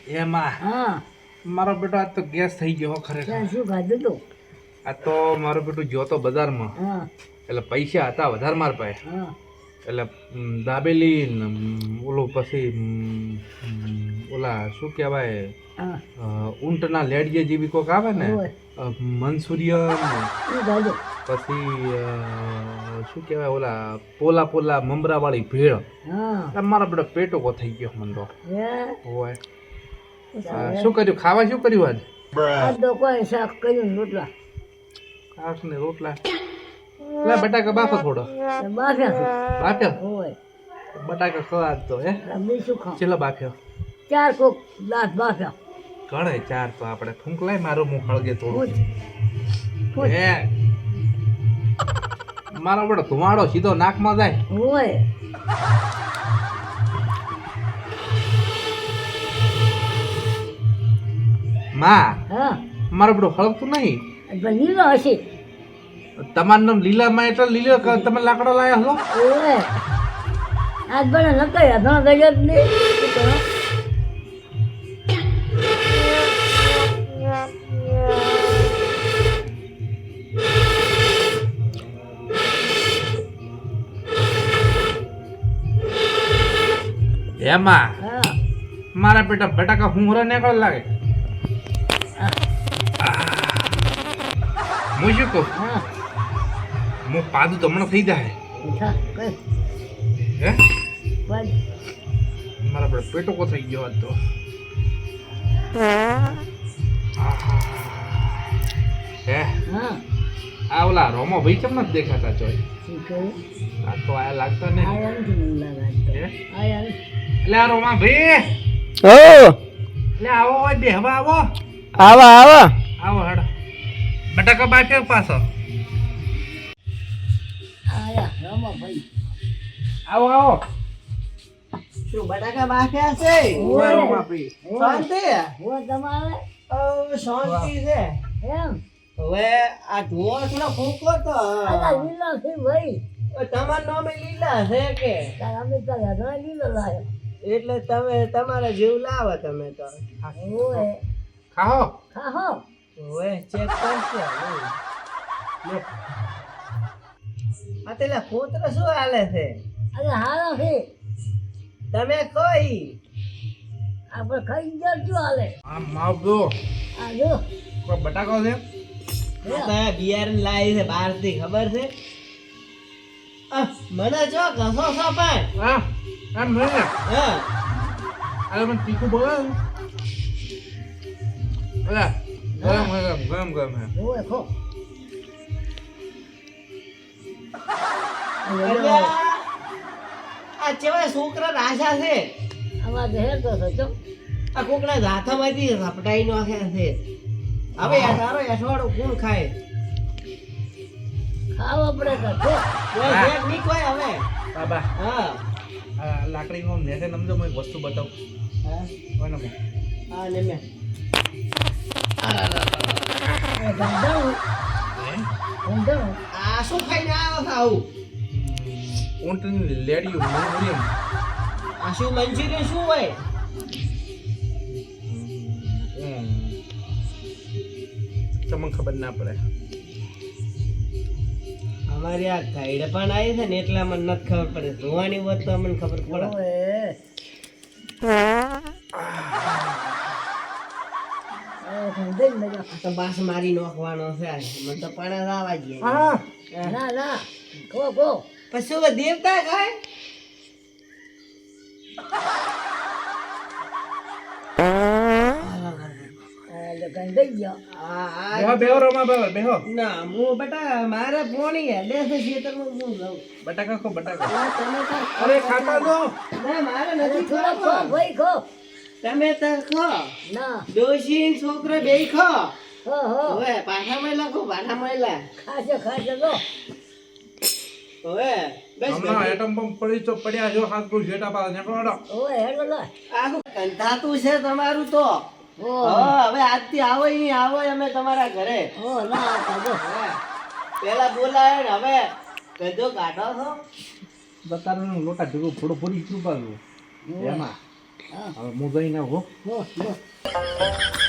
એમાં હા મારો બેટો આજ તો ગેસ થઈ ગયો ખરેખર. ત્યાં શું ખાધું તું? આ તો મારો બેટો ગયો તો બજારમાં, હા એટલે પૈસા હતા વધારે માર પાસે, હા એટલે દાબેલી ને ઓલું પછી ઓલા શું કહેવાય હા ઊંટના લેડીએ જેવી કોક આવે ને, હોય. મંચુરિયન ને શું ખાધું? પછી શું કહેવાય ઓલા પોલા પોલા મમરાવાળી ભેળ. હા એટલે મારો બેટો પેટો કો થઈ ગયો મને તો. હે હોય શું કર્યું ખાવા શું કર્યું આજ? આ તો કોઈ શાક કર્યું ને રોટલા શાક ને રોટલા. એટલે બટાકા બાફો થોડો બાફ્યા છે. બાફ્યો હોય બટાકા ખવાજ તો હે બીજું શું ખાવ? ચેલો બાફ્યો 4 કોક દાંત બાફ્યા. ઘણે ચાર તો આપણે ફૂંકલાય મારો મું ખળગે થોડું ફૂટ. હે મારો બેટો ધુમાડો સીધો નાકમાં જાય. હોય માં હા મારો બેટો હળગતું નહીં. પણ લીલો હશે. તમારું નામ લીલામાં એટલે લીલો તમે લાકડો લાયા છો? હોય આજ બને નકાયા ઘણા ગજબ નહીં શું કરો? એમાં હા મારા બેટા બટાકા હુંહરા નીકળ લાગે. હું શું કહું, હા હું પાદું તો હમણાં થઈ જાય. ઉઠા કઈ હે બસ મારા બેટા પેટો કો થઈ ગયો આજ તો. હે હા આ ઓલા રોમો ભાઈ કેમ નથી દેખાતા ચોય? શું કહ્યું? આ તો આયા લાગતા નહીં. આયા નથી મને લાગાતો. હે? આયા નથી. એટલે આ રોમા ભાઈ ઓ એટલે આવો હોય બેહવા આવો આવા આવા આવો હડ બટાકા બાફ્યો પાછો. આયા રમાભાઈ. આવો આવો શું બટાકા બાફ્યા છે? ઓય રોમા ભાઈ. શાંતિ? હોય તમારે શાંતિ છે. એમ હવે આ ધુઓ થોડો ફૂંકો તો આલા લીલો છે ભાઈ. તમારા નામે લીલા છે કે તાર અમે તો ઘણા લીલો લાવ્યો. એટલે તમે તમારા જીવ લાવો તમે તો હોય ખાઓ ખાહો. હવે ચેક કરશે લે. આ તેલા કૂતરો શું હાલે છે? અરે હારો છે તમે કોઈ આપણે ખાઈ ગયા શું હાલે? આમ માવ દો આ જો કોઈ બટાકો છે. બિયાર લાવી છે બહાર થી ખબર છે? મને જો ઘસો છો પણ હા આમ નહીં ને હા અરે મને તીખું બોલે અરે ગરમ ગરમ ગરમ ગરમ હે. હોય ખો. અલ્યા, આ ચેવા છોકરા રાશા છે આમાં તો હેરતો થતો. આ કોકના હાથામાંથી ઝપટાઈ નાખે છે. હવે આ તારો એઠવાડો કોણ ખાય? ખાવા પડે તો ખો. કોઈ શેક નહીં કોઈ હવે. બાબા હા આ લાકડીમાં નેસે નમજો હું એક વસ્તુ બતાવું. હા કોને હું હા ને મેં એ ગંધાણું ગંધાણું. આ શું ખાઈને આવ્યો છે આવું? ઊંટની લેડીઓ મંચુરિયન. આ શું મંચુરિયન શું હોય? તમને ખબર ના પડે. અમારી આ ગાઈડ પણ આવી છે ને એટલે મને નથી ખબર પડે. જોવાની હોત તો અમને ખબર પડે. ઓય ગંધાઈ મજા. આ તો બાસ મારી નાખવાનો છે. મને તો પણ આવવા જ હા ના ના ખો ખો. પછી શું દેવતા ખાય? ગંધાઈ ગયો. બેહો બેહો રોમા બાબા બેહો. ના હું બટા મારે પોણી હે દેશે ખેતરમાં હું લઉં. બટાકા ખો બટાકા. ના, તમે તો અરે ખાતા દો. ના મારે અરે નથી થોડો ખો ખાવા. ભાઈ ખો. તમે તો ખો. ના ડોશી ને છોકરો બે ખો. હો હો હવે પાછા મહિલા ખો પાછા મહિલા. ખાશે ખાશે તો. હવે બસ હમણાં એટમ બોમ્બ પડી તો પડ્યા જો હાથ ગોળ જેટા પા નીકળો. ઓય હેડો લો. આખું કંધાતું છે તમારું તો. ઓ હા હવે આજથી આવો ઈ આવો અમે તમારા ઘરે. ઓ ના આવતા જો. હા. પેલા બોલાય ને હવે ગધો કાઢો છો. બતારનું લોટા ભેગું થોડું પૂરી કૃપા એમાં હા હવે હું જઈને આવું હો. બસ બસ